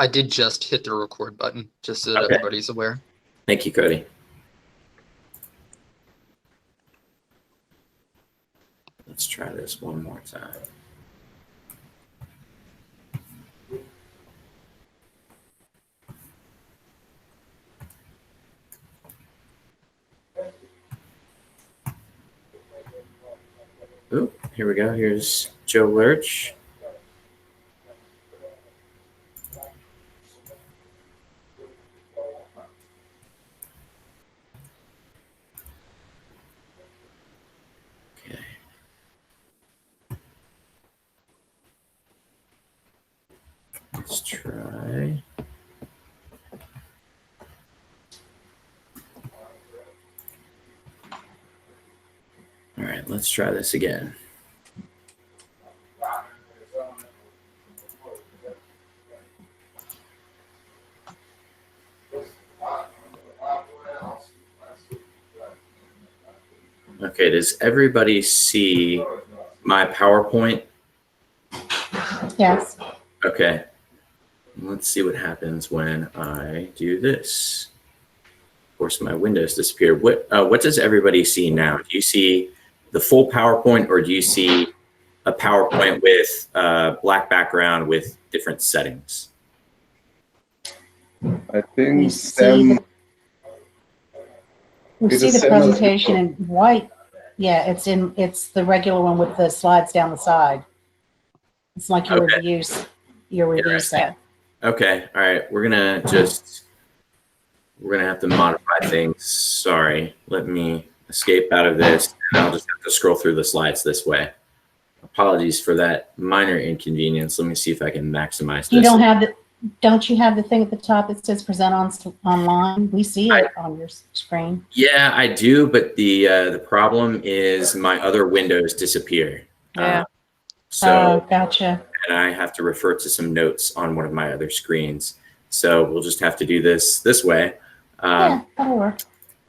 I did just hit the record button, just so that Okay. everybody's aware. Thank you, Cody. Let's try this one more time. Ooh, here we go. Here's Joe Lurch. Okay. Let's try. All right, let's try this again. Okay, does everybody see my PowerPoint? Yes. Okay, let's see what happens when I do this. Of course, my windows disappeared. What does everybody see now? Do you see the full PowerPoint, or do you see a PowerPoint with black background with different settings? I think We see the presentation in white. Yeah, it's the regular one with the slides down the side. It's like your Okay. review set. Okay, all right. We're gonna have to modify things. Sorry, let me escape out of this, and I'll just have to scroll through the slides this way. Apologies for that minor inconvenience. Let me see if I can maximize this. You don't you have the thing at the top that says present online? We see it on your screen. Yeah, I do, but the problem is my other windows disappear. Yeah. So Gotcha. and I have to refer to some notes on one of my other screens. So we'll just have to do this way. Yeah, that'll work.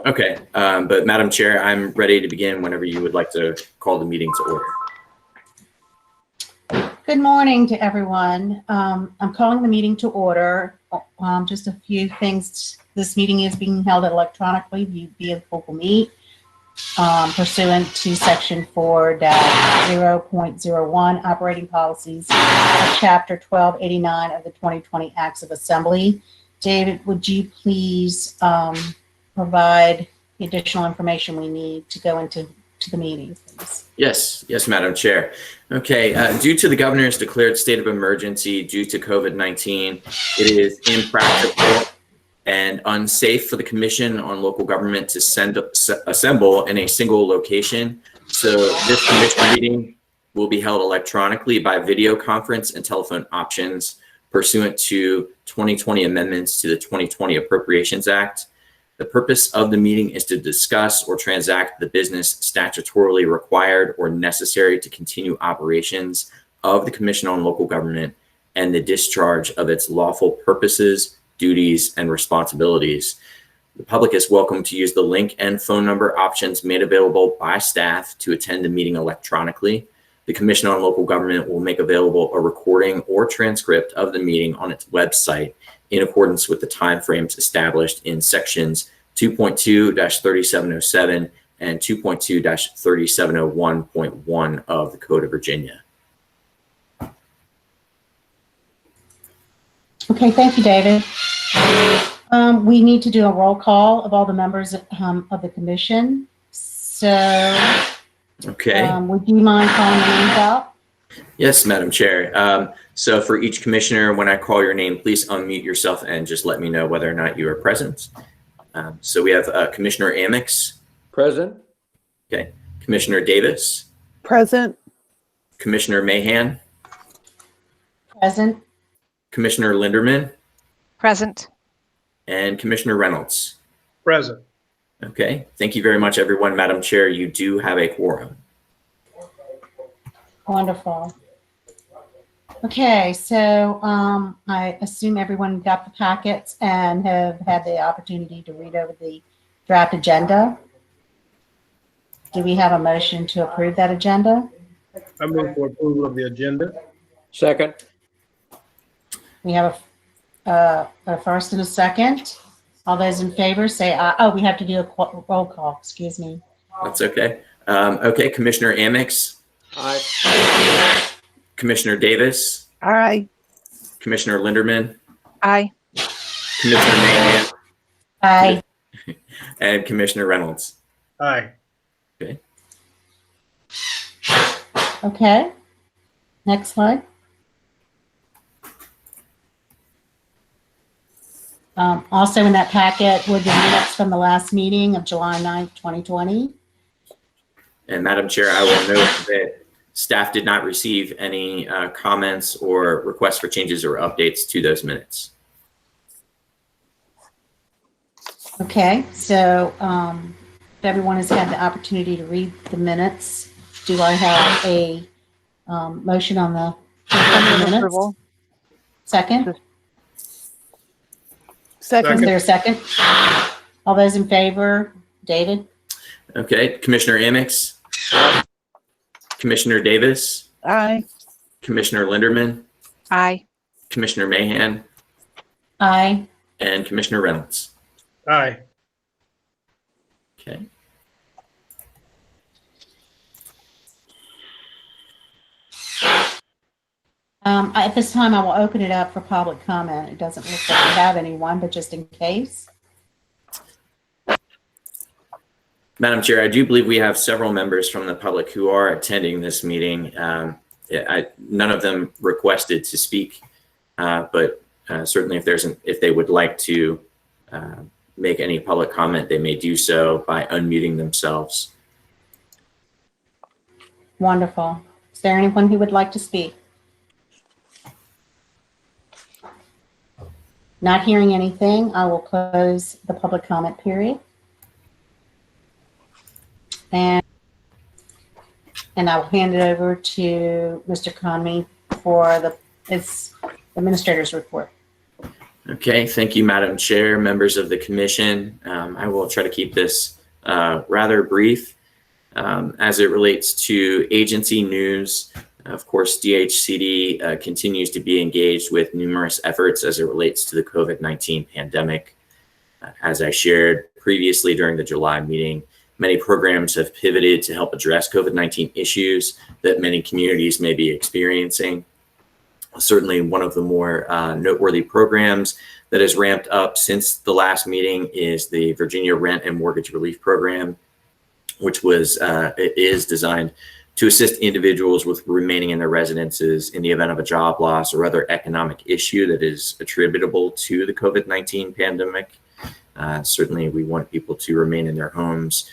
Okay, but Madam Chair, I'm ready to begin whenever you would like to call the meeting to order. Good morning to everyone. I'm calling the meeting to order. Just a few things. This meeting is being held electronically via Google Meet pursuant to Section 4-0.01 Operating Policies of Chapter 1289 of the 2020 Acts of Assembly. David, would you please provide the additional information we need to go into the meeting, please? Yes, Madam Chair. Okay, due to the governor's declared state of emergency due to COVID-19, it is impractical and unsafe for the Commission on Local Government to assemble in a single location. So this commission meeting will be held electronically by video conference and telephone options pursuant to 2020 amendments to the 2020 Appropriations Act. The purpose of the meeting is to discuss or transact the business statutorily required or necessary to continue operations of the Commission on Local Government and the discharge of its lawful purposes, duties, and responsibilities. The public is welcome to use the link and phone number options made available by staff to attend the meeting electronically. The Commission on Local Government will make available a recording or transcript of the meeting on its website in accordance with the timeframes established in sections 2.2-3707 and 2.2-3701.1 of the Code of Virginia. Okay, thank you, David. We need to do a roll call of all the members of the commission. So, okay. Would you mind calling the names out? Yes, Madam Chair. So for each commissioner, when I call your name, please unmute yourself and just let me know whether or not you are present. So we have Commissioner Amix. Present. Okay. Commissioner Davis. Present. Commissioner Mahan. Present. Commissioner Linderman. Present. And Commissioner Reynolds. Present. Okay. Thank you very much, everyone. Madam Chair, you do have a quorum. Wonderful. Okay, so I assume everyone got the packets and have had the opportunity to read over the draft agenda. Do we have a motion to approve that agenda? I move for approval of the agenda. Second. We have A first and a second. All those in favor say aye. Oh, we have to do a roll call, excuse me. That's okay. Okay, Commissioner Amix, Aye. Commissioner Davis, Aye. Commissioner Linderman, Aye. Commissioner Mahan, Aye. and Commissioner Reynolds. Aye. Okay. Next slide. Also in that packet were the minutes from the last meeting of July 9th, 2020. And Madam Chair, I will note that staff did not receive any comments or requests for changes or updates to those minutes. Okay, so if everyone has had the opportunity to read the minutes, do I have a motion on the minutes? Approval. Second? Is Second. there a second? All those in favor? David? Okay, Commissioner Amix, Commissioner Davis, Aye. Commissioner Linderman, Aye. Commissioner Mahan, Aye. and Commissioner Reynolds. Aye. Okay. At this time, I will open it up for public comment. It doesn't look like we have anyone, but just in case. Madam Chair, I do believe we have several members from the public who are attending this meeting. None of them requested to speak, but certainly if they would like to make any public comment, they may do so by unmuting themselves. Wonderful. Is there anyone who would like to speak? Not hearing anything, I will close the public comment period. And I will hand it over to Mr. Conmee for its administrator's report. Okay, thank you, Madam Chair, members of the commission. I will try to keep this rather brief. As it relates to agency news, of course, DHCD continues to be engaged with numerous efforts as it relates to the COVID-19 pandemic. As I shared previously during the July meeting, many programs have pivoted to help address COVID-19 issues that many communities may be experiencing. Certainly one of the more noteworthy programs that has ramped up since the last meeting is the Virginia Rent and Mortgage Relief Program, which is designed to assist individuals with remaining in their residences in the event of a job loss or other economic issue that is attributable to the COVID-19 pandemic. Certainly we want people to remain in their homes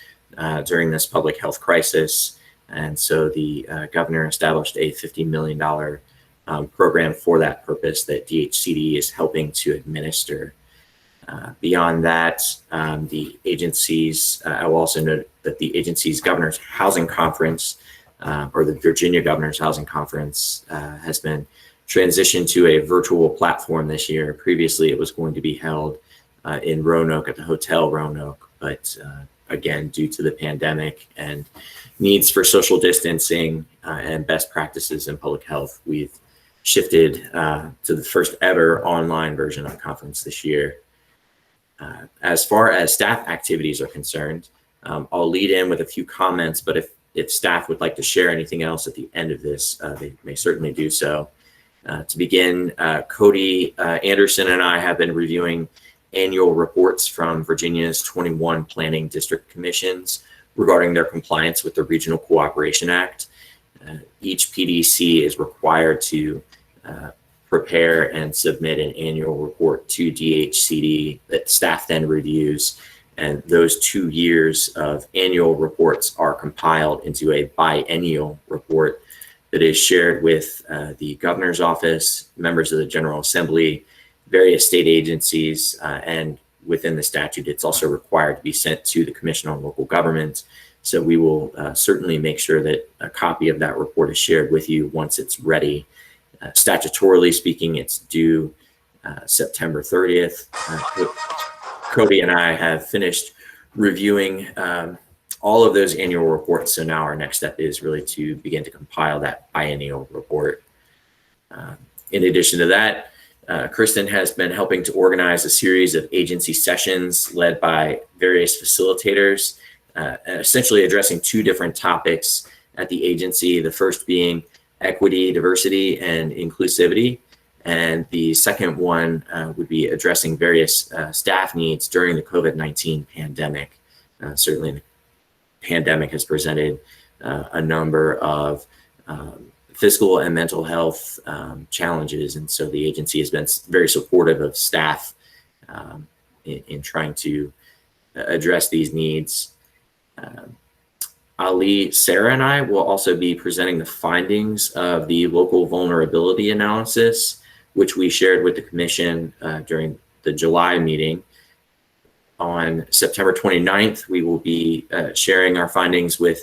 during this public health crisis. And so the governor established a $50 million program for that purpose that DHCD is helping to administer. Beyond that, the agencies, I will also note that the agency's Governor's Housing Conference, or the Virginia Governor's Housing Conference, has been transitioned to a virtual platform this year. Previously, it was going to be held in Roanoke at the Hotel Roanoke, but again, due to the pandemic and needs for social distancing and best practices in public health, we've shifted to the first ever online version of the conference this year. As far as staff activities are concerned, I'll lead in with a few comments, but if staff would like to share anything else at the end of this, they may certainly do so. To begin, Cody Anderson and I have been reviewing annual reports from Virginia's 21 planning district commissions regarding their compliance with the Regional Cooperation Act. Each PDC is required to prepare and submit an annual report to DHCD that staff then reviews. And those 2 years of annual reports are compiled into a biennial report that is shared with the governor's office, members of the General Assembly, various state agencies, and within the statute, it's also required to be sent to the Commission on Local Government. So we will certainly make sure that a copy of that report is shared with you once it's ready. Statutorily speaking, it's due September 30th. Cody and I have finished reviewing all of those annual reports. So now our next step is really to begin to compile that biennial report. In addition to that, Kristen has been helping to organize a series of agency sessions led by various facilitators, essentially addressing two different topics at the agency. The first being equity, diversity, and inclusivity. And the second one would be addressing various staff needs during the COVID-19 pandemic. Certainly the pandemic has presented a number of physical and mental health challenges. And so the agency has been very supportive of staff in trying to address these needs. Ali, Sarah, and I will also be presenting the findings of the local vulnerability analysis, which we shared with the Commission during the July meeting. On September 29th, we will be sharing our findings with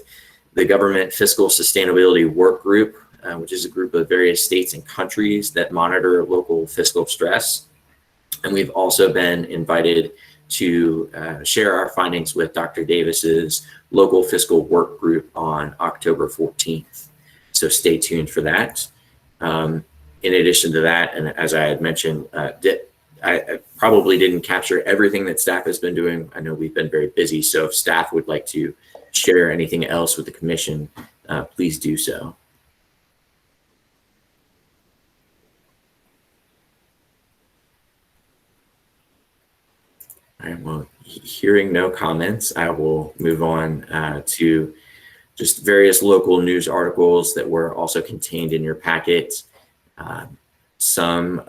the Government Fiscal Sustainability Work Group, which is a group of various states and countries that monitor local fiscal stress. And we've also been invited to share our findings with Dr. Davis's local fiscal work group on October 14th. So stay tuned for that. In addition to that, and as I had mentioned, I probably didn't capture everything that staff has been doing. I know we've been very busy, so if staff would like to share anything else with the Commission, please do so. All right, well, hearing no comments, I will move on to just various local news articles that were also contained in your packet. Some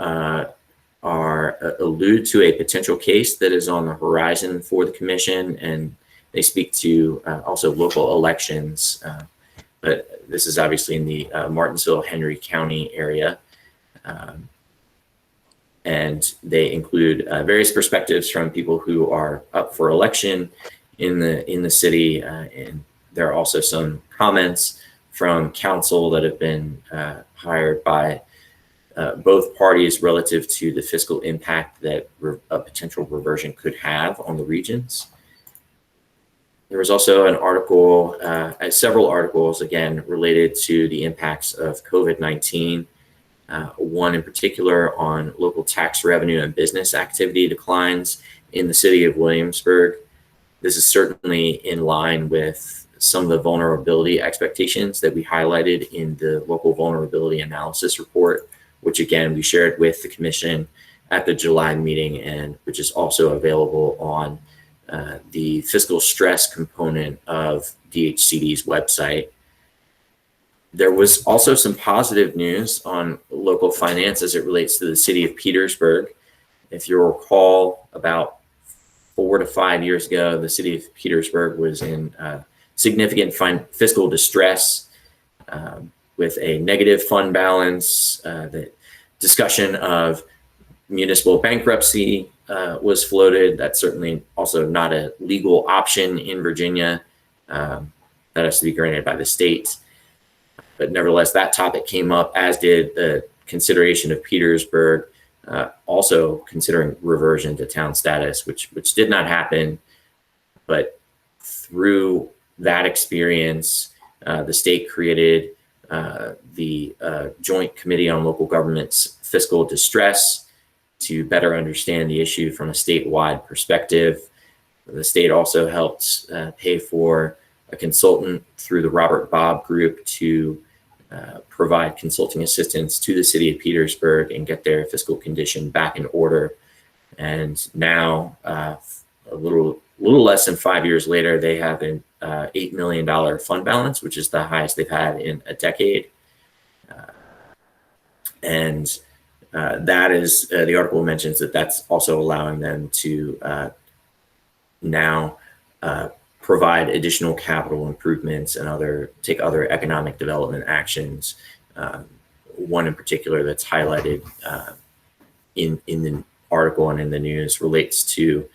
allude to a potential case that is on the horizon for the Commission, and they speak to also local elections. But this is obviously in the Martinsville, Henry County area. And they include various perspectives from people who are up for election in the city. And there are also some comments from council that have been hired by both parties relative to the fiscal impact that a potential reversion could have on the regions. There was also an article, several articles, again, related to the impacts of COVID-19. One in particular on local tax revenue and business activity declines in the city of Williamsburg. This is certainly in line with some of the vulnerability expectations that we highlighted in the local vulnerability analysis report, which again, we shared with the Commission at the July meeting, and which is also available on the fiscal stress component of DHCD's website. There was also some positive news on local finance as it relates to the city of Petersburg. If you recall, about 4 to 5 years ago, the city of Petersburg was in significant fiscal distress with a negative fund balance. The discussion of municipal bankruptcy was floated. That's certainly also not a legal option in Virginia. That has to be granted by the state. But nevertheless, that topic came up, as did the consideration of Petersburg, also considering reversion to town status, which did not happen. But through that experience, the state created the Joint Committee on Local Government's Fiscal Distress to better understand the issue from a statewide perspective. The state also helped pay for a consultant through the Robert Bob Group to provide consulting assistance to the city of Petersburg and get their fiscal condition back in order. And now, a little less than 5 years later, they have an $8 million fund balance, which is the highest they've had in a decade. And that is, the article mentions that that's also allowing them to now provide additional capital improvements and take other economic development actions. One in particular that's highlighted in the article and in the news relates to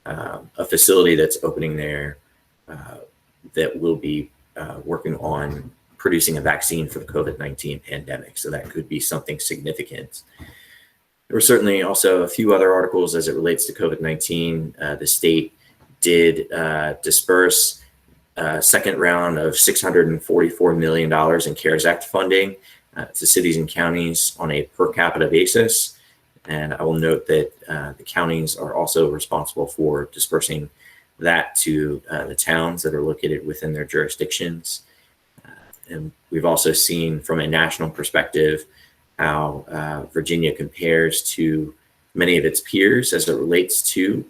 a facility that's opening there that will be working on producing a vaccine for the COVID-19 pandemic. So that could be something significant. There were certainly also a few other articles as it relates to COVID-19. The state did disperse a second round of $644 million in CARES Act funding to cities and counties on a per capita basis. And I will note that the counties are also responsible for dispersing that to the towns that are located within their jurisdictions. And we've also seen from a national perspective how Virginia compares to many of its peers as it relates to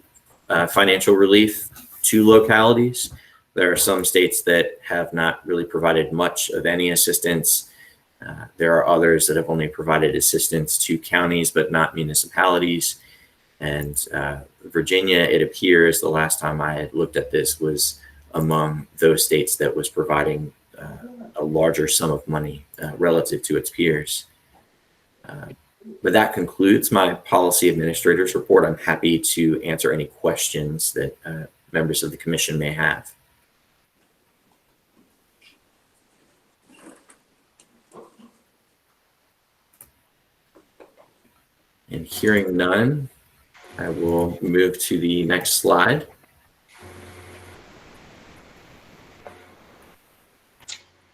financial relief to localities. There are some states that have not really provided much of any assistance. There are others that have only provided assistance to counties, but not municipalities. And Virginia, it appears, the last time I had looked at this, was among those states that was providing a larger sum of money relative to its peers. But that concludes my policy administrator's report. I'm happy to answer any questions that members of the commission may have. And hearing none, I will move to the next slide.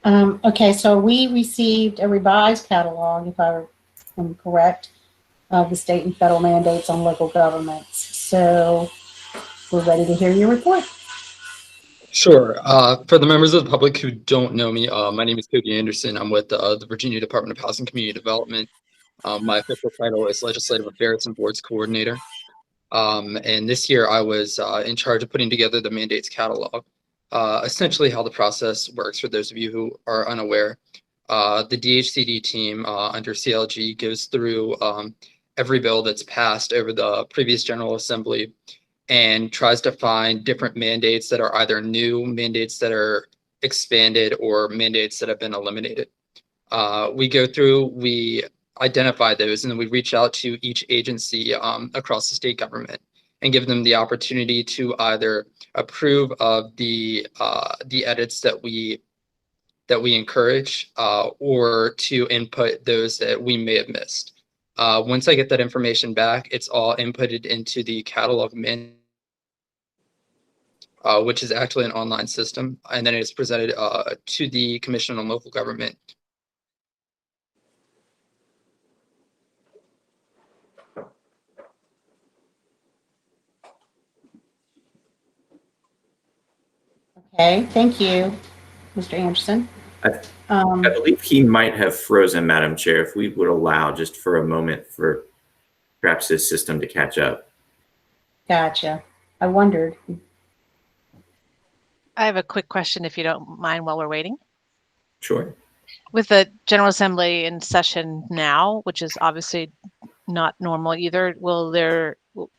Okay, so we received a revised catalog, if I am correct, of the state and federal mandates on local governments. So we're ready to hear your report. Sure. For the members of the public who don't know me, my name is Cody Anderson. I'm with the Virginia Department of Housing Community Development. My official title is Legislative Affairs and Boards Coordinator. And this year I was in charge of putting together the mandates catalog. Essentially how the process works, for those of you who are unaware, the DHCD team under CLG goes through every bill that's passed over the previous General Assembly and tries to find different mandates that are either new, mandates that are expanded, or mandates that have been eliminated. We go through, we identify those, and then we reach out to each agency across the state government and give them the opportunity to either approve of the edits that we encourage, or to input those that we may have missed. Once I get that information back, it's all inputted into the catalog mandate, which is actually an online system, and then it is presented to the Commission on Local Government. Okay, thank you, Mr. Anderson. I believe he might have frozen, Madam Chair, if we would allow just for a moment for perhaps his system to catch up. Gotcha. I wondered. I have a quick question, if you don't mind, while we're waiting. Sure. With the General Assembly in session now, which is obviously not normal either,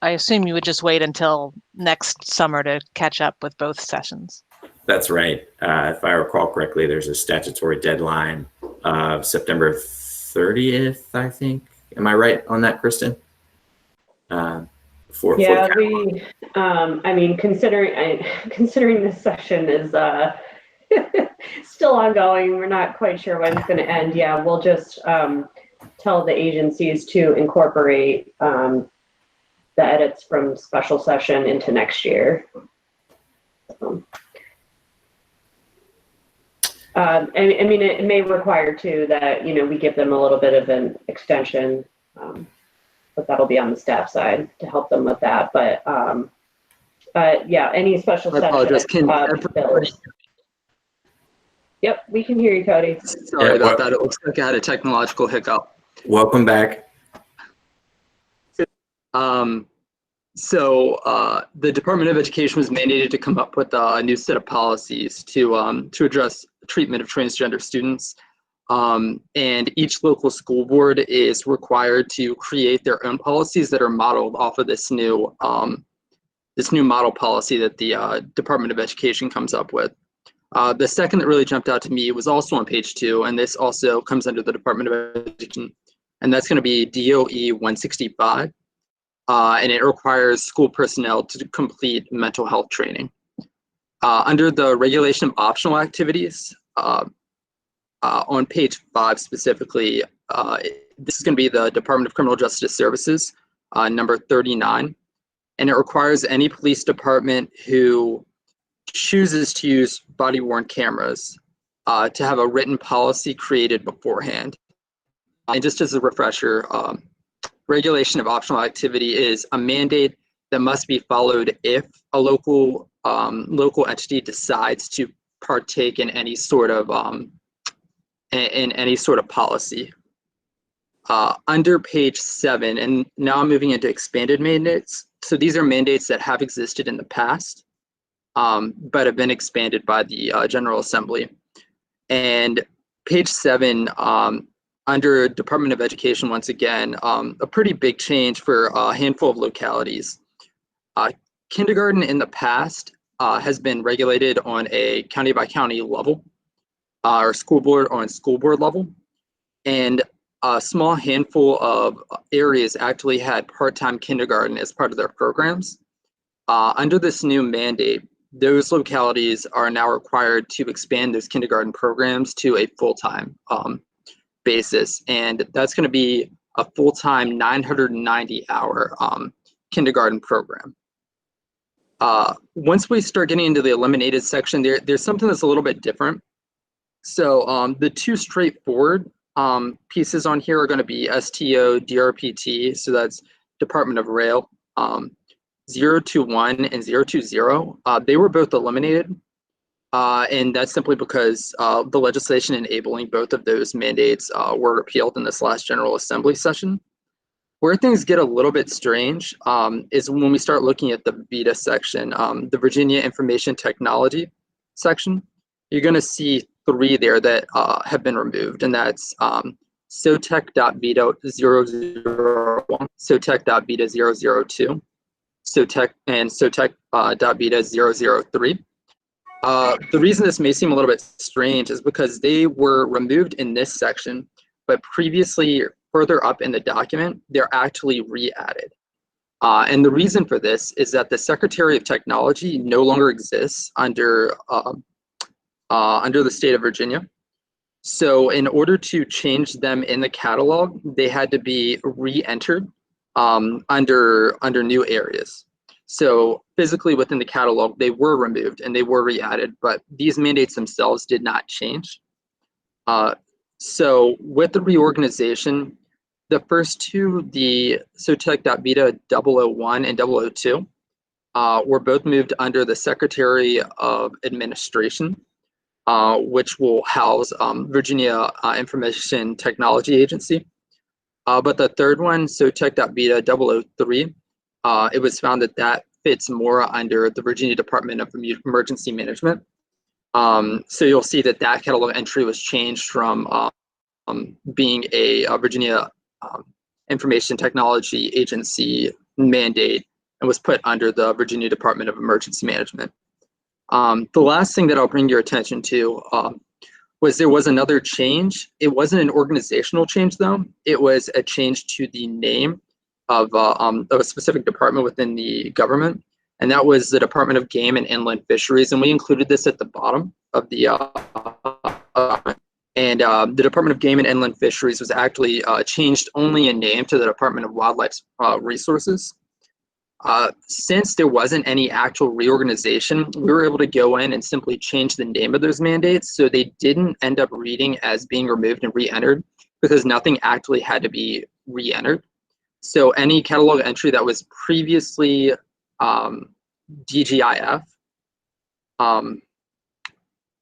I assume you would just wait until next summer to catch up with both sessions? That's right. If I recall correctly, there's a statutory deadline of September 30th, I think. Am I right on that, Kristen? I mean, considering this session is still ongoing, we're not quite sure when it's going to end. Yeah, we'll just tell the agencies to incorporate the edits from special session into next year. I mean, it may require too that, we give them a little bit of an extension, but that'll be on the staff side to help them with that. But yeah, any special session. Yep, we can hear you, Cody. Sorry about that. It looks like I had a technological hiccup. Welcome back. The Department of Education was mandated to come up with a new set of policies to address treatment of transgender students. And each local school board is required to create their own policies that are modeled off of this new model policy that the Department of Education comes up with. The second that really jumped out to me was also on page 2, and this also comes under the Department of Education, and that's going to be DOE 165. And it requires school personnel to complete mental health training. Under the regulation of optional activities, on page 5 specifically, this is going to be the Department of Criminal Justice Services, number 39, and it requires any police department who chooses to use body-worn cameras to have a written policy created beforehand. And just as a refresher, regulation of optional activity is a mandate that must be followed if a local entity decides to partake in any sort of policy. Under page 7, and now I'm moving into expanded mandates. So these are mandates that have existed in the past, but have been expanded by the General Assembly. And page 7, under Department of Education, once again, a pretty big change for a handful of localities. Kindergarten in the past has been regulated on a county by county level, or school board on school board level. And a small handful of areas actually had part-time kindergarten as part of their programs. Under this new mandate, those localities are now required to expand those kindergarten programs to a full-time basis. And that's going to be a full-time 990-hour kindergarten program. Once we start getting into the eliminated section, there's something that's a little bit different. So the two straightforward pieces on here are going to be STO, DRPT, so that's Department of Rail, 021 and 020. They were both eliminated, and that's simply because the legislation enabling both of those mandates were repealed in this last General Assembly session. Where things get a little bit strange is when we start looking at the VITA section, the Virginia Information Technology section. You're going to see 3 there that have been removed, and that's SOTEC.VITA 001, SOTEC.VITA 002, SOTEC.VITA 003. The reason this may seem a little bit strange is because they were removed in this section, but previously further up in the document, they're actually re-added. And the reason for this is that the Secretary of Technology no longer exists under the state of Virginia. So in order to change them in the catalog, they had to be re-entered under new areas. So physically within the catalog, they were removed and they were re-added, but these mandates themselves did not change. So with the reorganization, the first 2, the SOTEC.VITA 001 and 002, were both moved under the Secretary of Administration, which will house Virginia Information Technology Agency. But the third one, SOTEC.VITA 003, it was found that fits more under the Virginia Department of Emergency Management. So you'll see that catalog entry was changed from being a Virginia Information Technology Agency mandate and was put under the Virginia Department of Emergency Management. The last thing that I'll bring your attention to was there was another change. It wasn't an organizational change though. It was a change to the name of a specific department within the government, and that was the Department of Game and Inland Fisheries. And we included this at the bottom of the the Department of Game and Inland Fisheries was actually changed only in name to the Department of Wildlife Resources. Since there wasn't any actual reorganization, we were able to go in and simply change the name of those mandates so they didn't end up reading as being removed and re-entered because nothing actually had to be re-entered. So any catalog entry that was previously DGIF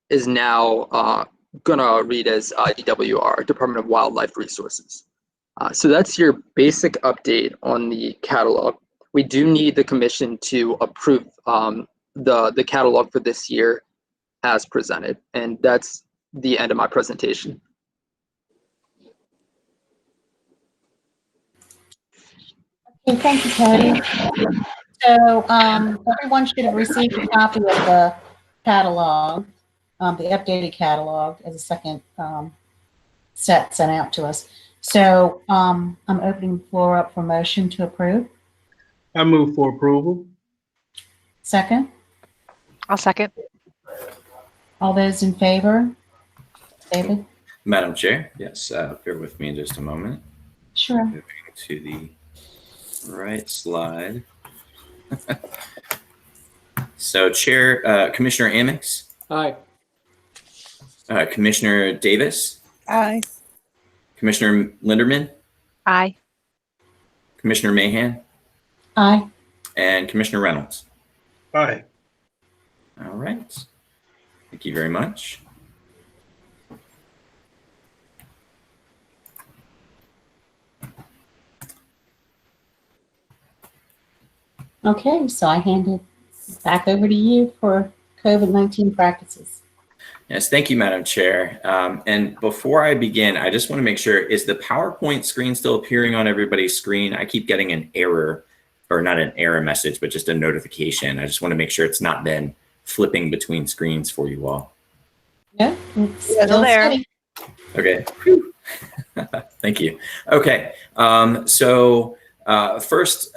is now gonna read as DWR, Department of Wildlife Resources. So that's your basic update on the catalog. We do need the commission to approve the catalog for this year as presented. And that's the end of my presentation. Okay, thank you, Cody. So everyone should have received a copy of the catalog, the updated catalog as a second set sent out to us. So I'm opening the floor up for motion to approve. I move for approval. Second, I'll second. all those in favor? David? Madam Chair, yes, bear with me just a moment. Sure. Moving to the right slide. So Chair, Commissioner Amix, Aye. Commissioner Davis, Aye. Commissioner Linderman, Aye. Commissioner Mahan, Aye. and Commissioner Reynolds. Aye. All right. Thank you very much. Okay, so I hand it back over to you for COVID-19 practices. Yes, thank you, Madam Chair. And before I begin, I just want to make sure, is the PowerPoint screen still appearing on everybody's screen? I keep getting an error, or not an error message, but just a notification. I just want to make sure it's not been flipping between screens for you all. Yeah, it's Still still there. steady. Okay. Thank you. Okay. First,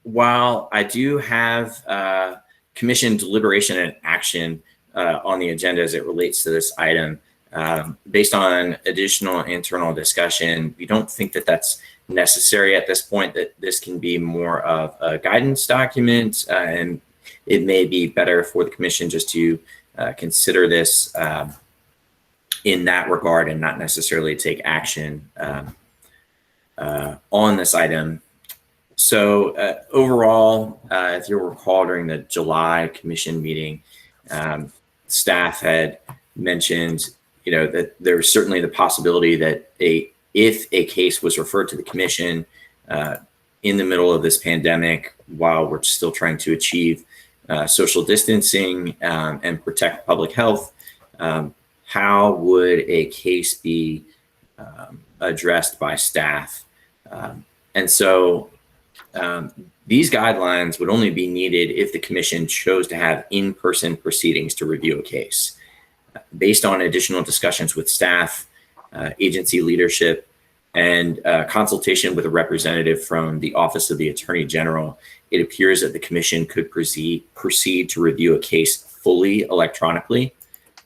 while I do have commission deliberation and action on the agenda as it relates to this item, based on additional internal discussion, we don't think that that's necessary at this point, that this can be more of a guidance document, and it may be better for the commission just to consider this in that regard and not necessarily take action on this item. So overall, if you recall, during the July commission meeting, staff had mentioned, that there's certainly the possibility that if a case was referred to the commission in the middle of this pandemic, while we're still trying to achieve social distancing and protect public health, how would a case be addressed by staff? And so these guidelines would only be needed if the commission chose to have in-person proceedings to review a case. Based on additional discussions with staff, agency leadership, and consultation with a representative from the Office of the Attorney General, it appears that the commission could proceed to review a case fully electronically.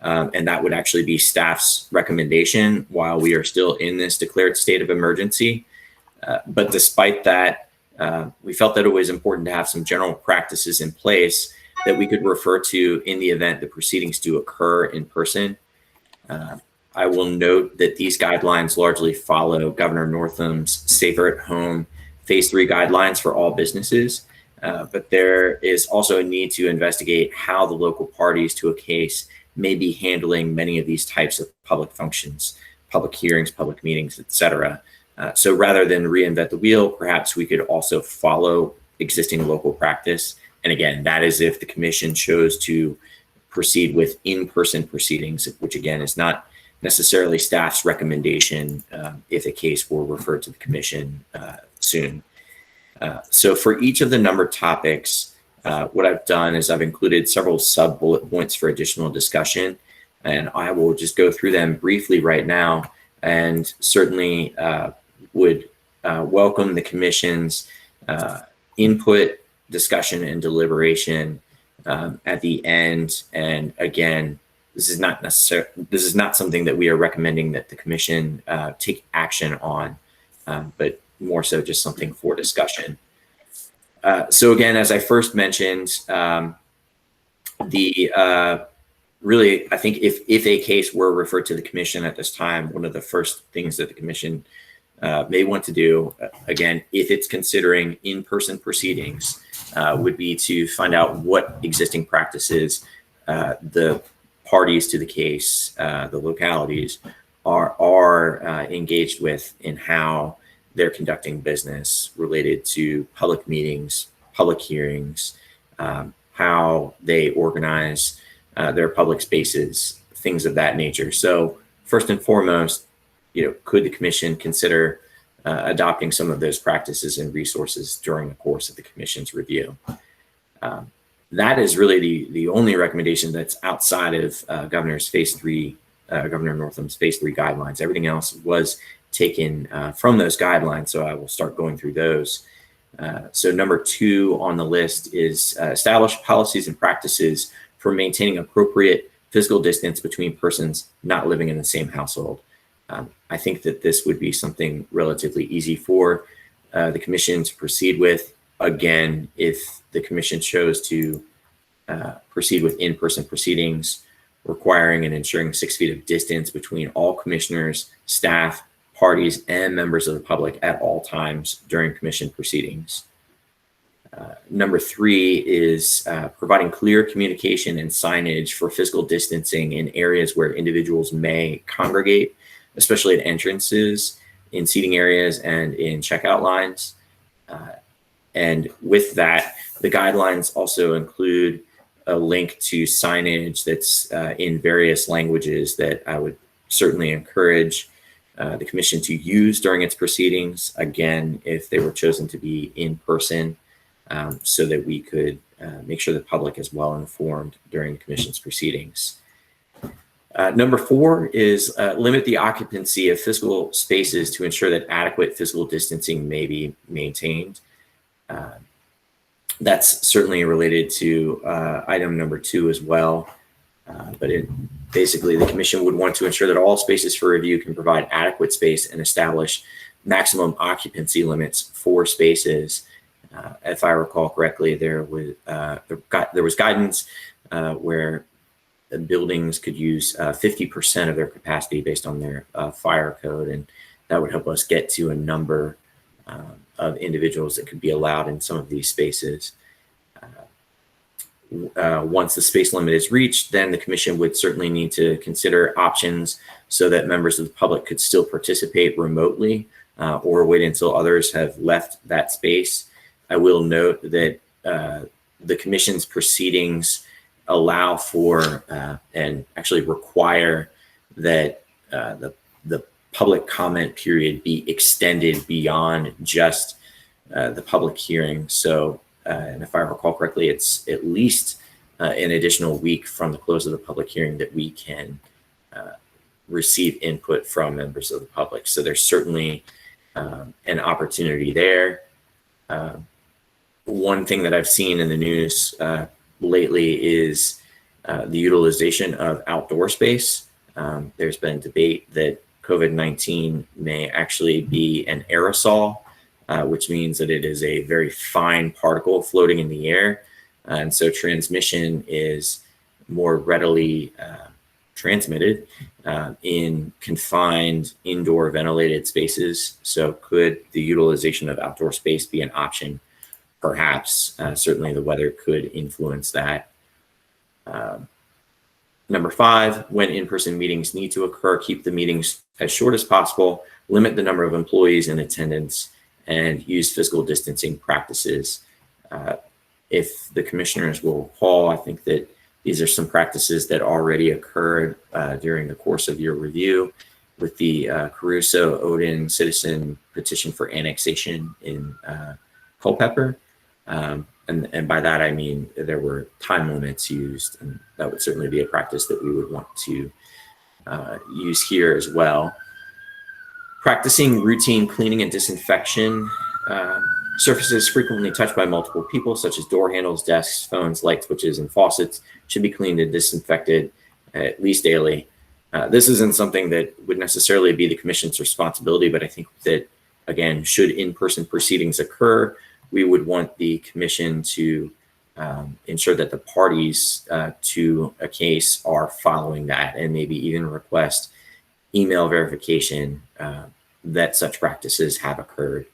And that would actually be staff's recommendation while we are still in this declared state of emergency. But despite that, we felt that it was important to have some general practices in place that we could refer to in the event the proceedings do occur in person. I will note that these guidelines largely follow Governor Northam's Safer at Home Phase 3 guidelines for all businesses. But there is also a need to investigate how the local parties to a case may be handling many of these types of public functions, public hearings, public meetings, etc. So rather than reinvent the wheel, perhaps we could also follow existing local practice. And again, that is if the commission chose to proceed with in-person proceedings, which again is not necessarily staff's recommendation if a case were referred to the commission soon. So for each of the numbered topics, what I've done is I've included several sub-bullet points for additional discussion, and I will just go through them briefly right now, and certainly would welcome the commission's input, discussion, and deliberation at the end. And again, this is not something that we are recommending that the commission take action on, but more so just something for discussion. So again, as I first mentioned, really, I think if a case were referred to the commission at this time, one of the first things that the commission may want to do, again, if it's considering in-person proceedings, would be to find out what existing practices the parties to the case, the localities, are engaged with in how they're conducting business related to public meetings, public hearings, how they organize their public spaces, things of that nature. So first and foremost, could the commission consider adopting some of those practices and resources during the course of the commission's review? That is really the only recommendation that's outside of Governor Northam's Phase 3 guidelines. Everything else was taken from those guidelines, so I will start going through those. So number 2 on the list is establish policies and practices for maintaining appropriate physical distance between persons not living in the same household. I think that this would be something relatively easy for the commission to proceed with. Again, if the commission chose to proceed with in-person proceedings, requiring and ensuring 6 feet of distance between all commissioners, staff, parties and members of the public at all times during commission proceedings. Number 3 is providing clear communication and signage for physical distancing in areas where individuals may congregate, especially at entrances, in seating areas, and in checkout lines. And with that, the guidelines also include a link to signage that's in various languages that I would certainly encourage the commission to use during its proceedings, again, if they were chosen to be in person, so that we could make sure the public is well informed during the commission's proceedings. Number 4 is limit the occupancy of physical spaces to ensure that adequate physical distancing may be maintained. That's certainly related to item number 2 as well. But basically, the commission would want to ensure that all spaces for review can provide adequate space and establish maximum occupancy limits for spaces. If I recall correctly, there was guidance where the buildings could use 50% of their capacity based on their fire code, and that would help us get to a number of individuals that could be allowed in some of these spaces. Once the space limit is reached, then the commission would certainly need to consider options so that members of the public could still participate remotely or wait until others have left that space. I will note that the commission's proceedings allow for and actually require that the public comment period be extended beyond just the public hearing. So, and if I recall correctly, it's at least an additional week from the close of the public hearing that we can receive input from members of the public. So there's certainly an opportunity there. One thing that I've seen in the news lately is the utilization of outdoor space. There's been debate that COVID-19 may actually be an aerosol, which means that it is a very fine particle floating in the air. And so transmission is more readily transmitted in confined indoor ventilated spaces. So could the utilization of outdoor space be an option? Perhaps. Certainly the weather could influence that. Number 5, when in-person meetings need to occur, keep the meetings as short as possible, limit the number of employees in attendance, and use physical distancing practices. If the commissioners will recall, I think that these are some practices that already occurred during the course of your review with the Caruso-Odin citizen petition for annexation in Culpeper. And by that, I mean there were time limits used, and that would certainly be a practice that we would want to use here as well. Practicing routine cleaning and disinfection. Surfaces frequently touched by multiple people, such as door handles, desks, phones, light switches, and faucets, should be cleaned and disinfected at least daily. This isn't something that would necessarily be the commission's responsibility, but I think that, again, should in-person proceedings occur, we would want the commission to ensure that the parties to a case are following that, and maybe even request email verification that such practices have occurred.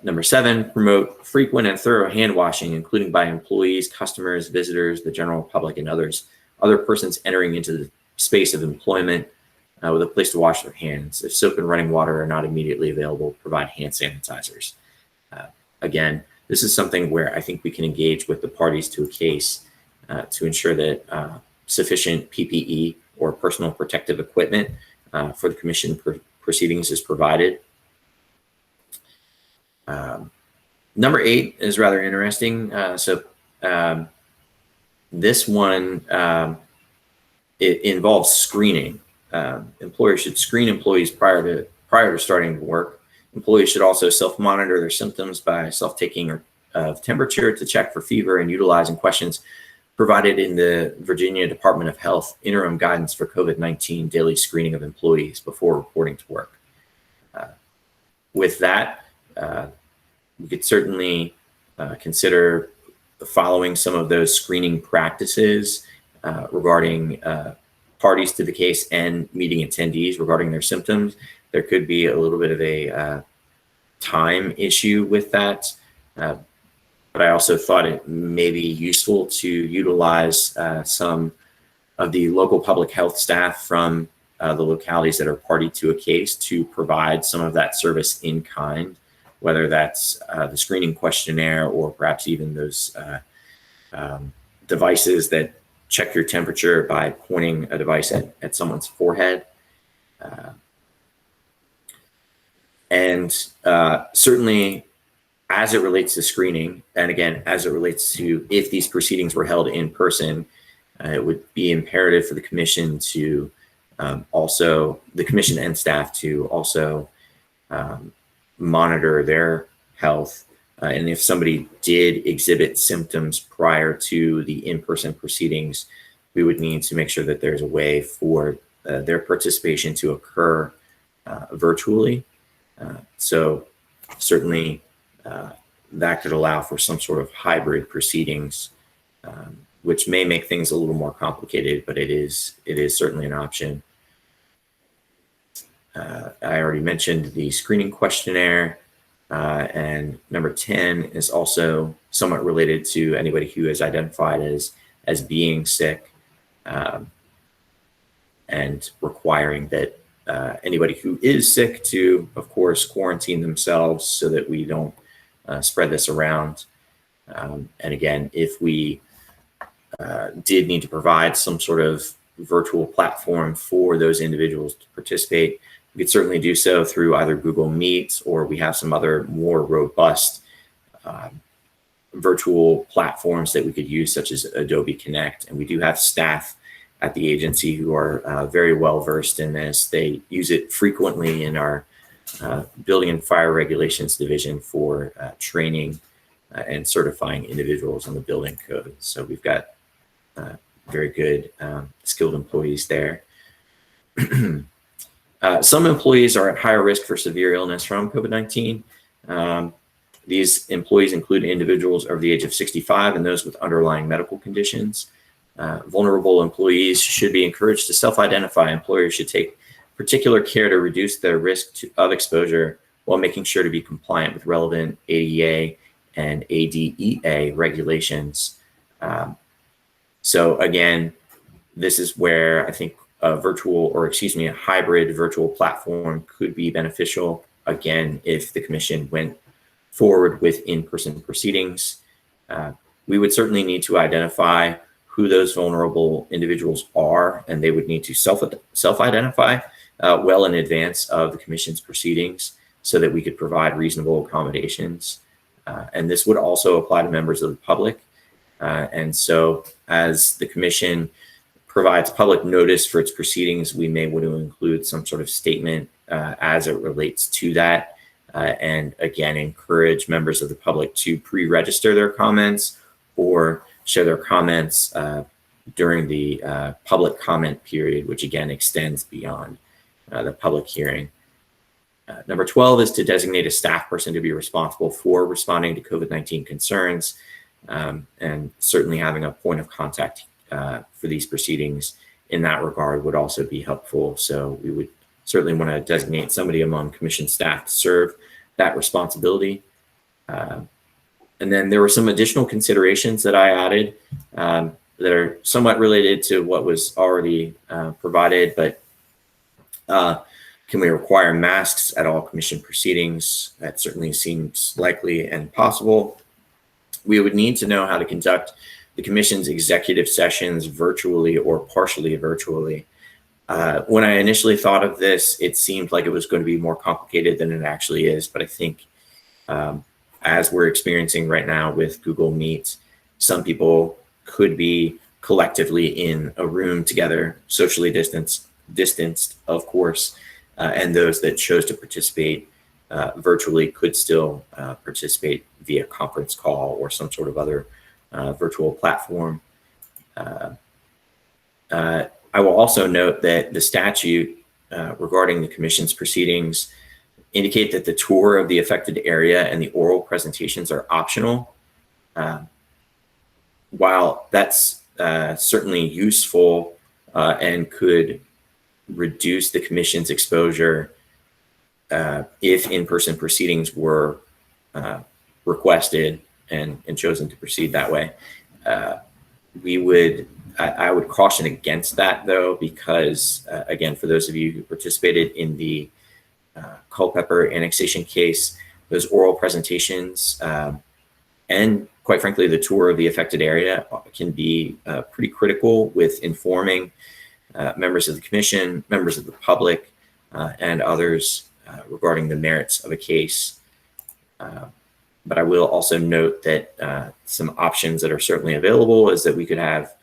Number 7, promote frequent and thorough hand washing, including by employees, customers, visitors, the general public, and other persons entering into the space of employment with a place to wash their hands. If soap and running water are not immediately available, provide hand sanitizers. Again, this is something where I think we can engage with the parties to a case to ensure that sufficient PPE or personal protective equipment for the commission proceedings is provided. Number 8 is rather interesting. This one, it involves screening. Employers should screen employees prior to starting work. Employees should also self-monitor their symptoms by self-taking of temperature to check for fever and utilizing questions provided in the Virginia Department of Health interim guidance for COVID-19 daily screening of employees before reporting to work. With that, we could certainly consider following some of those screening practices regarding parties to the case and meeting attendees regarding their symptoms. there could be a little bit of a time issue with that. But I also thought it may be useful to utilize some of the local public health staff from the localities that are party to a case to provide some of that service in kind, whether that's the screening questionnaire or perhaps even those devices that check your temperature by pointing a device at someone's forehead. And certainly as it relates to screening, and again, as it relates to if these proceedings were held in person, it would be imperative for the commission to the commission and staff to also monitor their health. And if somebody did exhibit symptoms prior to the in-person proceedings, we would need to make sure that there's a way for their participation to occur virtually. So certainly that could allow for some sort of hybrid proceedings, which may make things a little more complicated, but it is certainly an option. I already mentioned the screening questionnaire, and number 10 is also somewhat related to anybody who is identified as being sick, and requiring that anybody who is sick to, of course, quarantine themselves so that we don't spread this around. And again, if we did need to provide some sort of virtual platform for those individuals to participate, we could certainly do so through either Google Meet, or we have some other more robust virtual platforms that we could use, such as Adobe Connect. And we do have staff at the agency who are very well versed in this. They use it frequently in our Building and Fire Regulations Division for training and certifying individuals on the building code. So we've got very good skilled employees there. Some employees are at higher risk for severe illness from COVID-19. These employees include individuals over the age of 65 and those with underlying medical conditions. Vulnerable employees should be encouraged to self-identify. Employers should take particular care to reduce their risk of exposure while making sure to be compliant with relevant ADA and ADEA regulations. So again, this is where I think a hybrid virtual platform could be beneficial. Again, if the commission went forward with in-person proceedings, we would certainly need to identify who those vulnerable individuals are, and they would need to self-identify well in advance of the commission's proceedings so that we could provide reasonable accommodations. And this would also apply to members of the public. And so as the commission provides public notice for its proceedings, we may want to include some sort of statement as it relates to that. And again, encourage members of the public to pre-register their comments or share their comments during the public comment period, which again extends beyond the public hearing. Number 12 is to designate a staff person to be responsible for responding to COVID-19 concerns, and certainly having a point of contact for these proceedings in that regard would also be helpful. So we would certainly want to designate somebody among commission staff to serve that responsibility. And then there were some additional considerations that I added that are somewhat related to what was already provided, but can we require masks at all commission proceedings? That certainly seems likely and possible. We would need to know how to conduct the commission's executive sessions virtually or partially virtually. When I initially thought of this, it seemed like it was going to be more complicated than it actually is, but I think as we're experiencing right now with Google Meet, some people could be collectively in a room together, socially distanced, of course, and those that chose to participate virtually could still participate via conference call or some sort of other virtual platform. I will also note that the statute regarding the commission's proceedings indicate that the tour of the affected area and the oral presentations are optional. While that's certainly useful and could reduce the commission's exposure, if in-person proceedings were requested and chosen to proceed that way, I would caution against that, though, because again, for those of you who participated in the Culpeper annexation case, those oral presentations and quite frankly, the tour of the affected area can be pretty critical with informing members of the commission, members of the public, and others regarding the merits of a case. But I will also note that some options that are certainly available is that we could have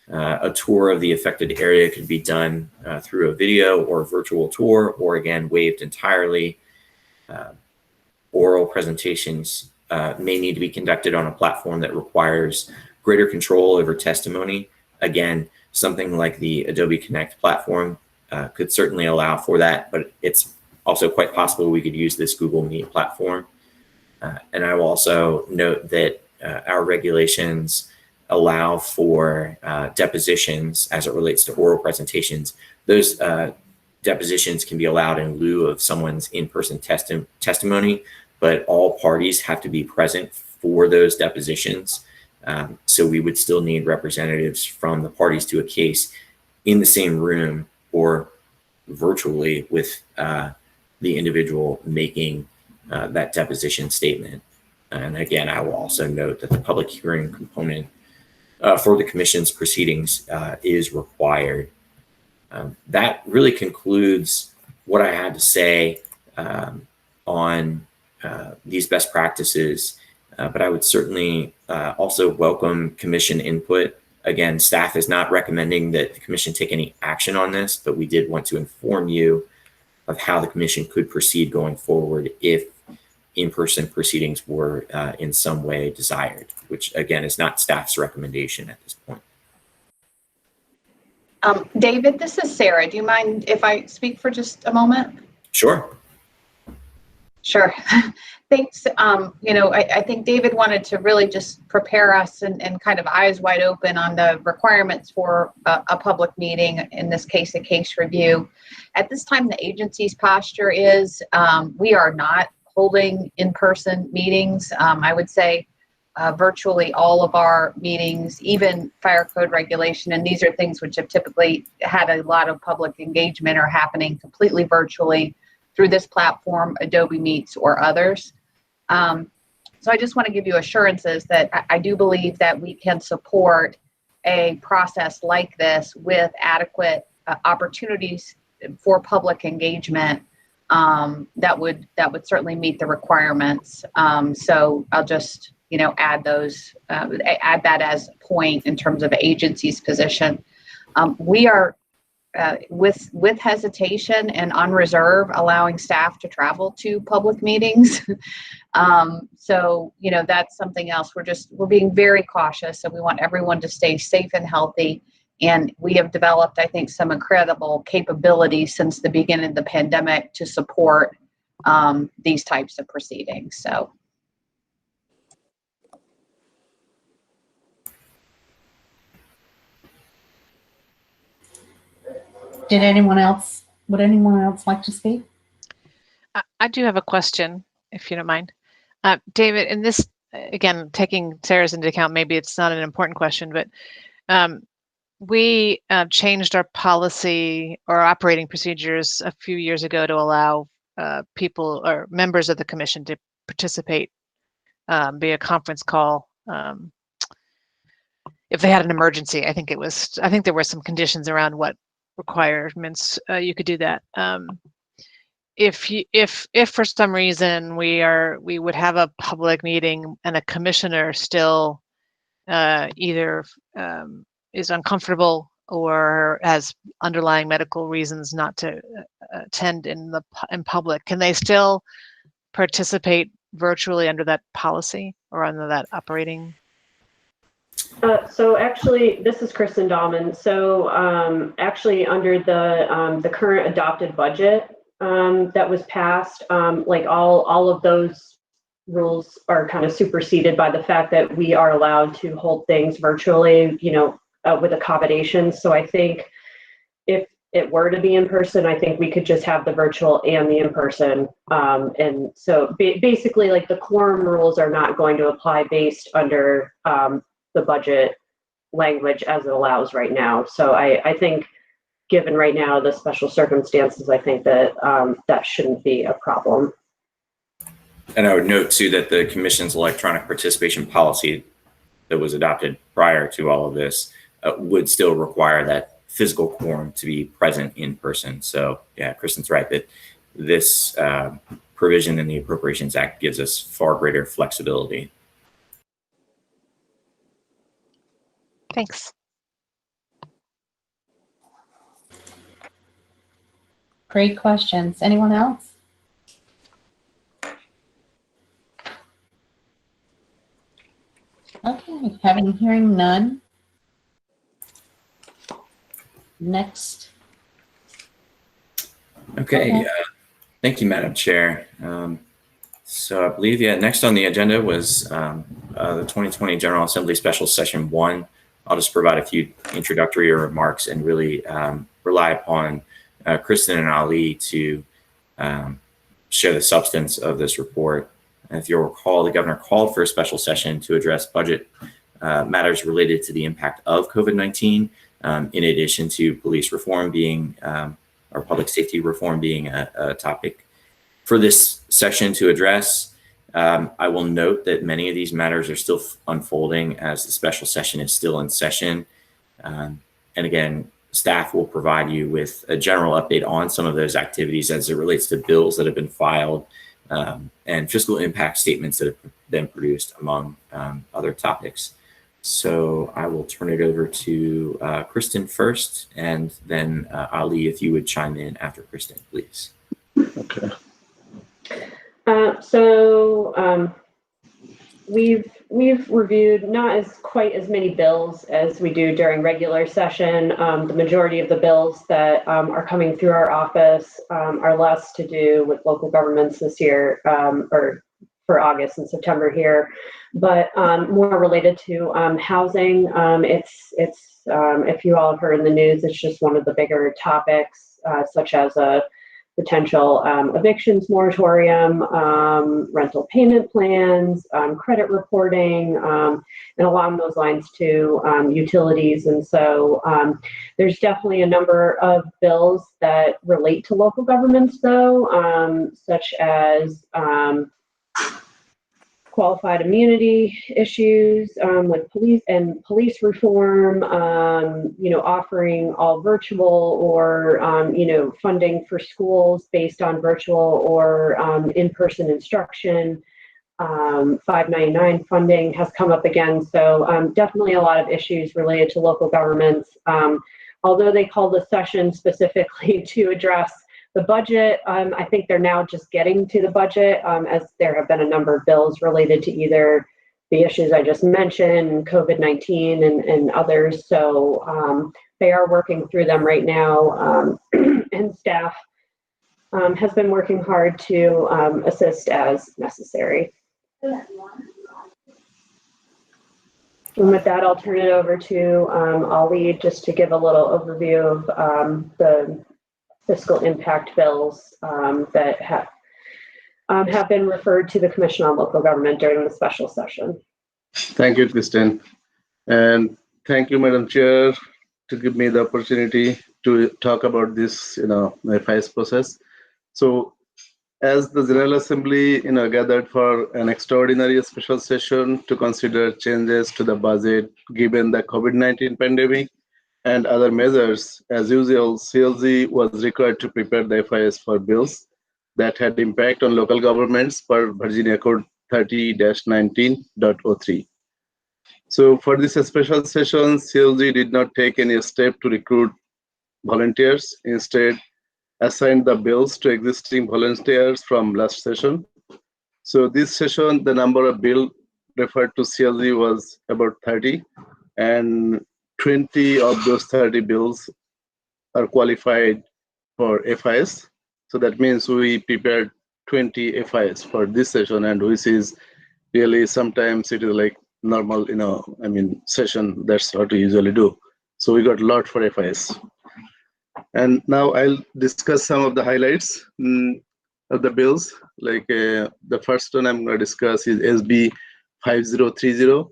a tour of the affected area could be done through a video or virtual tour, or again, waived entirely. Oral presentations may need to be conducted on a platform that requires greater control over testimony. Again, something like the Adobe Connect platform could certainly allow for that, but it's also quite possible we could use this Google Meet platform. And I will also note that our regulations allow for depositions as it relates to oral presentations. Those depositions can be allowed in lieu of someone's in-person testimony, but all parties have to be present for those depositions. So we would still need representatives from the parties to a case in the same room or virtually with the individual making that deposition statement. And again, I will also note that the public hearing component for the commission's proceedings is required. That really concludes what I had to say on these best practices, but I would certainly also welcome commission input. Again, staff is not recommending that the commission take any action on this, but we did want to inform you of how the commission could proceed going forward if in-person proceedings were in some way desired, which again is not staff's recommendation at this point. David, this is Sarah. Do you mind if I speak for just a moment? Sure. Sure. Thanks. I think David wanted to really just prepare us and kind of eyes wide open on the requirements for a public meeting, in this case, a case review. At this time, the agency's posture is we are not holding in-person meetings. I would say virtually all of our meetings, even fire code regulation, and these are things which have typically had a lot of public engagement, are happening completely virtually through this platform, Adobe Meets or others. So I just want to give you assurances that I do believe that we can support a process like this with adequate opportunities for public engagement that would certainly meet the requirements. So I'll just add that as a point in terms of the agency's position. We are with hesitation and on reserve allowing staff to travel to public meetings. So that's something else. We're being very cautious, and we want everyone to stay safe and healthy. And we have developed, I think, some incredible capabilities since the beginning of the pandemic to support these types of proceedings. So. Would anyone else like to speak? I do have a question, if you don't mind. David, in this, again, taking Sarah's into account, maybe it's not an important question, but we changed our policy or operating procedures a few years ago to allow people or members of the commission to participate via conference call if they had an emergency. I think there were some conditions around what requirements you could do that. If for some reason we would have a public meeting and a commissioner still either is uncomfortable or has underlying medical reasons not to attend in public, can they still participate virtually under that policy or under that operating? So actually, this is Kristen Dahlman. So actually, under the current adopted budget that was passed, like all of those rules are kind of superseded by the fact that we are allowed to hold things virtually, with accommodations. So I think if it were to be in person, I think we could just have the virtual and the in-person. And so basically, like, the quorum rules are not going to apply based under the budget language as it allows right now. So I think, given right now the special circumstances, I think that that shouldn't be a problem. And I would note too that the Commission's electronic participation policy that was adopted prior to all of this would still require that physical quorum to be present in person. So yeah, Kristen's right that this provision in the Appropriations Act gives us far greater flexibility. Thanks. Great questions. Anyone else? Okay, hearing none. Next. Okay, thank you, Madam Chair. So I believe, next on the agenda was the 2020 General Assembly Special Session 1. I'll just provide a few introductory remarks and really rely upon Kristen and Ali to share the substance of this report. And if you'll recall, the governor called for a special session to address budget matters related to the impact of COVID-19, in addition to police reform being, or public safety reform being a topic for this session to address. I will note that many of these matters are still unfolding as the special session is still in session. And again, staff will provide you with a general update on some of those activities as it relates to bills that have been filed and fiscal impact statements that have been produced, among other topics. So I will turn it over to Kristen first, and then Ali, if you would chime in after Kristen, please. Okay. We've reviewed not quite as many bills as we do during regular session. The majority of the bills that are coming through our office are less to do with local governments this year, or for August and September here, but more related to housing. It's if you all have heard in the news, it's just one of the bigger topics, such as a potential evictions moratorium, rental payment plans, credit reporting, and along those lines too, utilities. And so there's definitely a number of bills that relate to local governments though, such as qualified immunity issues with police reform, offering all virtual or, funding for schools based on virtual or in-person instruction. 599 funding has come up again. So definitely a lot of issues related to local governments. Although they called the session specifically to address the budget, I think they're now just getting to the budget, as there have been a number of bills related to either the issues I just mentioned, COVID-19 and others. So they are working through them right now, and staff has been working hard to assist as necessary. And with that, I'll turn it over to Ali just to give a little overview of the fiscal impact bills that have been referred to the Commission on Local Government during the special session. Thank you, Kristen. And thank you, Madam Chair, to give me the opportunity to talk about this, FIS process. So as the General Assembly, gathered for an extraordinary special session to consider changes to the budget given the COVID-19 pandemic and other measures, as usual, CLG was required to prepare the FIS for bills that had impact on local governments per Virginia Code 30-19.03. So for this special session, CLG did not take any step to recruit volunteers, instead assigned the bills to existing volunteers from last session. So this session, the number of bills referred to CLG was about 30, and 20 of those 30 bills are qualified for FIS. So that means we prepared 20 FIS for this session, and which is really, sometimes it is like normal, session. That's what we usually do. So we got a lot for FIS. And now I'll discuss some of the highlights of the bills. Like the first one I'm going to discuss is SB 5030.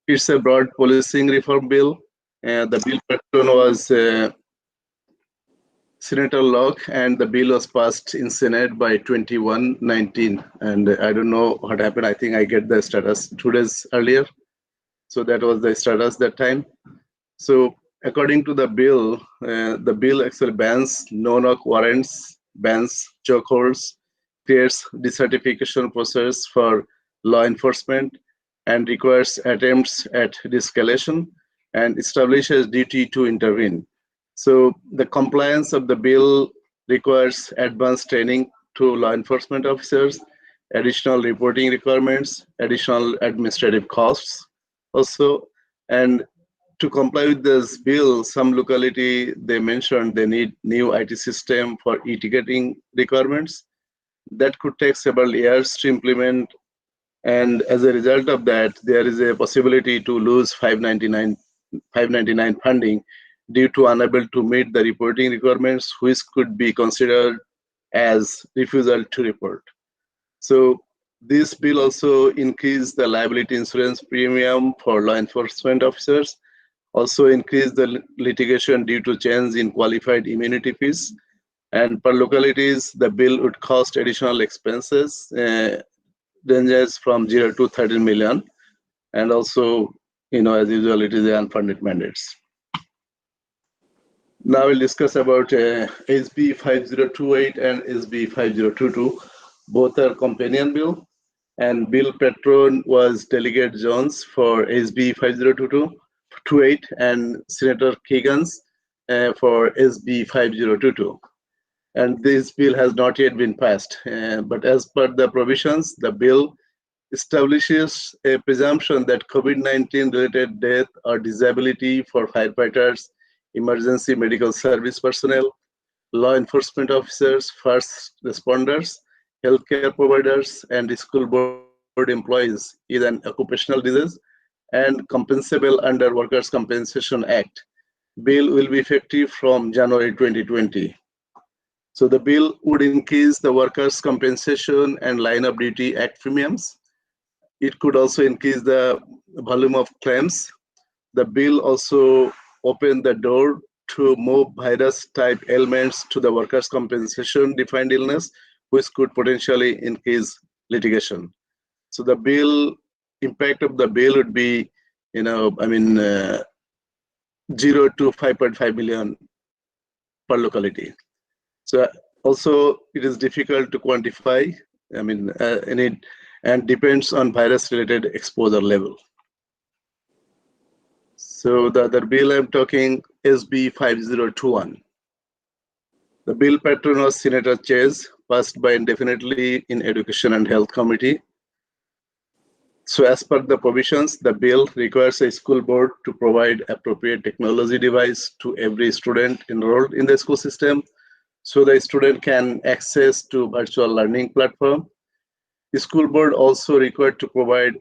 It's a broad policing reform bill. The bill patron was Senator Locke, and the bill was passed in Senate by 2119. And I don't know what happened. I think I get the status 2 days earlier. So that was the status that time. So according to the bill actually bans no-knock warrants, bans chokeholds, creates decertification process for law enforcement, and requires attempts at de-escalation, and establishes duty to intervene. So the compliance of the bill requires advanced training to law enforcement officers, additional reporting requirements, additional administrative costs also, and to comply with this bill, some locality they mentioned they need new IT system for e-ticketing requirements. That could take several years to implement, and as a result of that, there is a possibility to lose 599 funding due to unable to meet the reporting requirements, which could be considered as refusal to report. So this bill also increased the liability insurance premium for law enforcement officers, also increase the litigation due to change in qualified immunity fees. And per localities, the bill would cost additional expenses, ranges from 0 to 13 million. And also, as usual, it is the unfunded mandates. Now we'll discuss about SB 5028 and SB 5022. Both are companion bill. And bill patron was Delegate Jones for SB 5028 and Senator Keegans for SB 5022. And this bill has not yet been passed. But as per the provisions, the bill establishes a presumption that COVID-19 related death or disability for firefighters, emergency medical service personnel, law enforcement officers, first responders, healthcare providers, and school board employees is an occupational disease and compensable under Workers' Compensation Act. Bill will be effective from January 2020. So the bill would increase the Workers' Compensation and Line of Duty Act premiums. It could also increase the volume of claims. The bill also opened the door to move virus type ailments to the workers' compensation defined illness, which could potentially increase litigation. So the impact of the bill would be, 0 to 5.5 million per locality. So also it is difficult to quantify, and depends on virus related exposure level. So the other bill I'm talking, SB 5021. The bill patron was Senator Chase, passed by indefinitely in Education and Health Committee. So as per the provisions, the bill requires a school board to provide appropriate technology device to every student enrolled in the school system, so the student can access to virtual learning platform. The school board also required to provide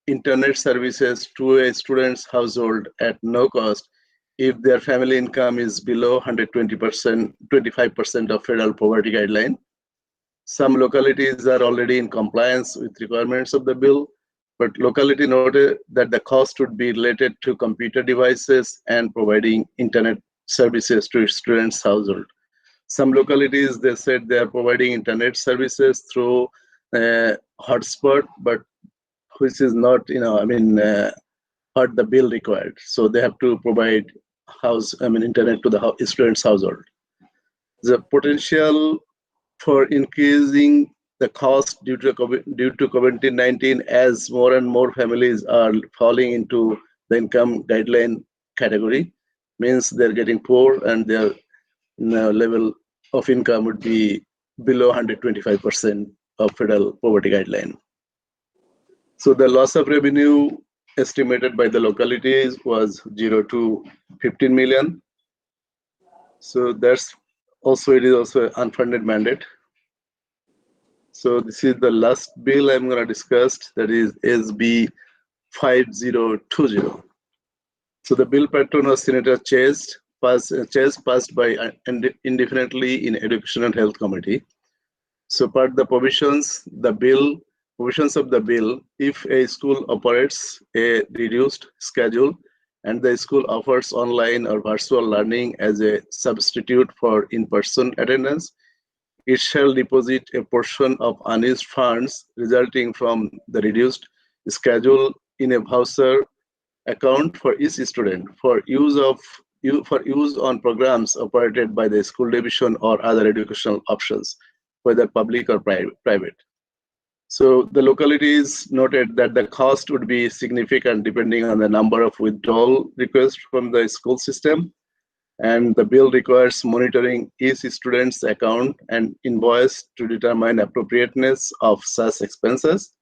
internet services to a student's household at no cost if their family income is below 25% of federal poverty guideline. Some localities are already in compliance with requirements of the bill, but locality noted that the cost would be related to computer devices and providing internet services to its students' household. Some localities, they said they are providing internet services through hotspot, but which is not, what the bill required. So they have to provide internet to the student's household. The potential for increasing the cost due to COVID-19 as more and more families are falling into the income guideline category means they're getting poor and their level of income would be below 125% of federal poverty guideline. So the loss of revenue estimated by the localities was 0 to 15 million. So it is also an unfunded mandate. So this is the last bill I'm going to discuss, that is SB 5020. So the bill patron was Senator Chase, passed by indefinitely in Education and Health Committee. So per the provisions of the bill, if a school operates a reduced schedule and the school offers online or virtual learning as a substitute for in-person attendance, it shall deposit a portion of unused funds resulting from the reduced schedule in a voucher account for each student for use on programs operated by the school division or other educational options, whether public or private. So the localities noted that the cost would be significant depending on the number of withdrawal requests from the school system, and the bill requires monitoring each student's account and invoice to determine appropriateness of such expenses.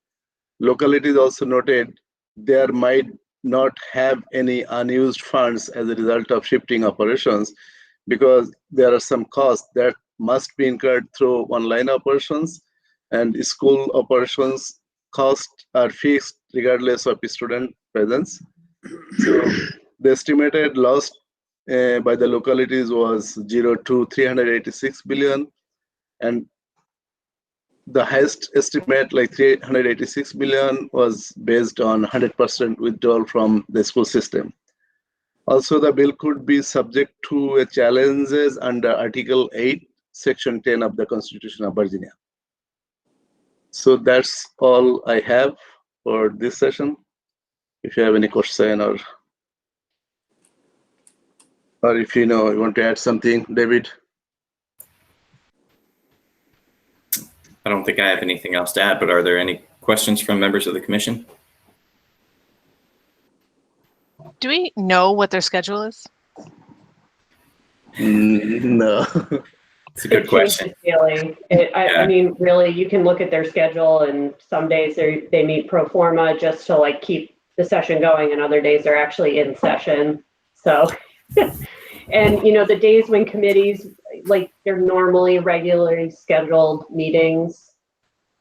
Localities also noted there might not have any unused funds as a result of shifting operations because there are some costs that must be incurred through online operations, and school operations costs are fixed regardless of student presence. So the estimated loss by the localities was 0 to 386 billion, and the highest estimate, like 386 billion, was based on 100% withdrawal from the school system. Also, the bill could be subject to challenges under Article 8, Section 10 of the Constitution of Virginia. So that's all I have for this session. If you have any question or if you want to add something, David. I don't think I have anything else to add, but are there any questions from members of the commission? Do we know what their schedule is? No. It's a good question. Daily. I mean, really, you can look at their schedule, and some days they meet pro forma just to like keep the session going, and other days they're actually in session. So, and the days when committees, like they're normally regularly scheduled meetings,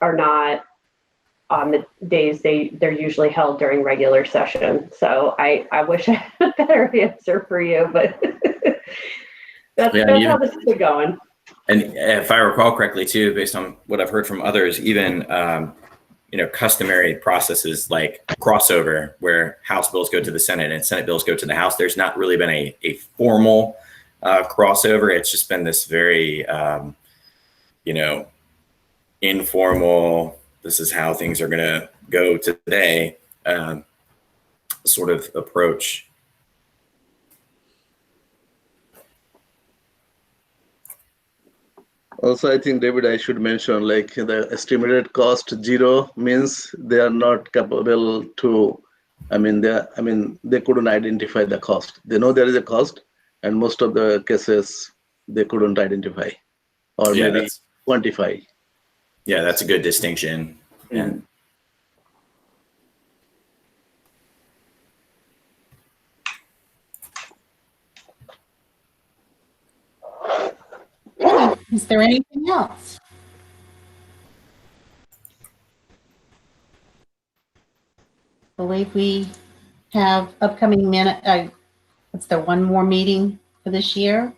are not on the days they're usually held during regular session. So I wish I had a better answer for you, but that's how this is going. And if I recall correctly too, based on what I've heard from others, even customary processes like crossover, where House bills go to the Senate and Senate bills go to the House, there's not really been a formal crossover. It's just been this very informal, this is how things are going to go today sort of approach. Also, I think, David, I should mention, like, the estimated cost 0 means they are not capable to, they couldn't identify the cost. They know there is a cost, and most of the cases they couldn't identify or maybe quantify. Yeah, that's a good distinction. And Is there anything else? I believe we have upcoming what's there, one more meeting for this year?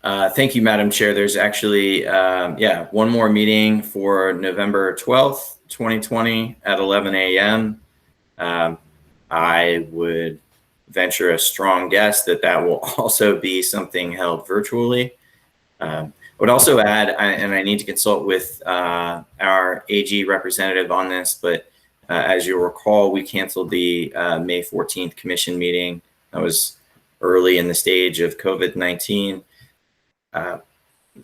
Thank you, Madam Chair. There's actually, one more meeting for November 12th, 2020 at 11 a.m. I would venture a strong guess that will also be something held virtually. I would also add, and I need to consult with our AG representative on this, but as you'll recall, we canceled the May 14th commission meeting. That was early in the stage of COVID-19.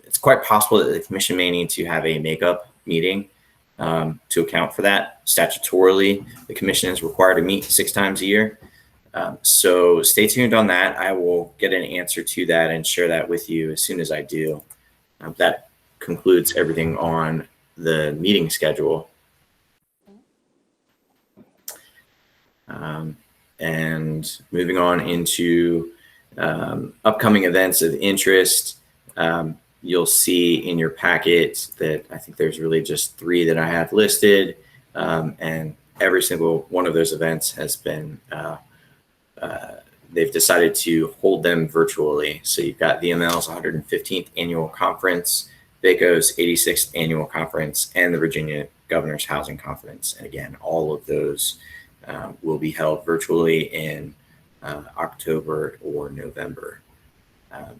It's quite possible that the commission may need to have a makeup meeting to account for that. Statutorily, the commission is required to meet 6 times a year. So stay tuned on that. I will get an answer to that and share that with you as soon as I do. That concludes everything on the meeting schedule. And moving on into upcoming events of interest, you'll see in your packet that I think there's really just 3 that I have listed, and every single one of those events has been they've decided to hold them virtually. So you've got VML's 115th annual conference, VACO's 86th annual conference, and the Virginia Governor's Housing Conference. And again, all of those will be held virtually in October or November.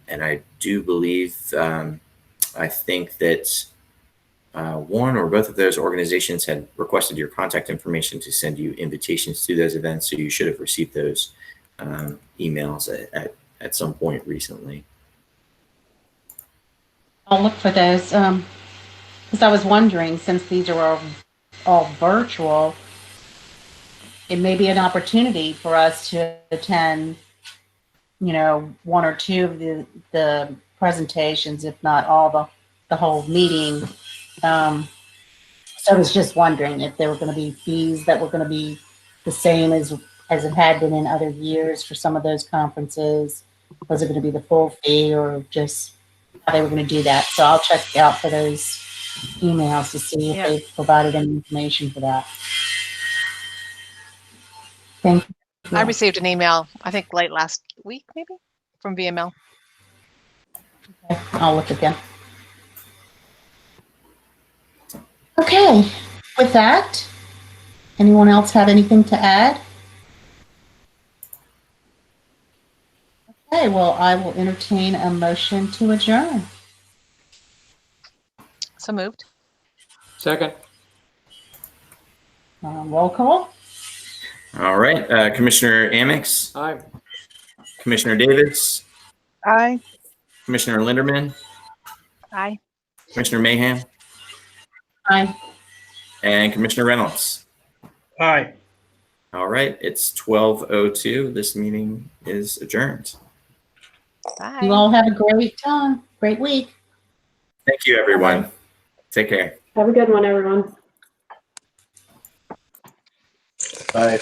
And I do believe, I think that one or both of those organizations had requested your contact information to send you invitations to those events. So you should have received those emails at some point recently. I'll look for those, because I was wondering, since these are all virtual, it may be an opportunity for us to attend, you know, one or two of the presentations, if not all the whole meeting. So I was just wondering if there were going to be fees that were going to be the same as it had been in other years for some of those conferences. Was it going to be the full fee, or just how they were going to do that? So I'll check out for those emails to see if they provided any information for that. Thank you. I received an email, I think late last week, maybe, from VML. Okay, I'll look again. Okay, with that, anyone else have anything to add? Okay, well, I will entertain a motion to adjourn. So moved. Second. Roll call. All right, Commissioner Amix, Aye. Commissioner Davis, Aye. Commissioner Linderman, Aye. Commissioner Mayhem, Aye. and Commissioner Reynolds. Aye. All right, it's 12:02. This meeting is adjourned. Bye. You all have a great time, great week. Thank you, everyone. Take care. Have a good one, everyone. Bye.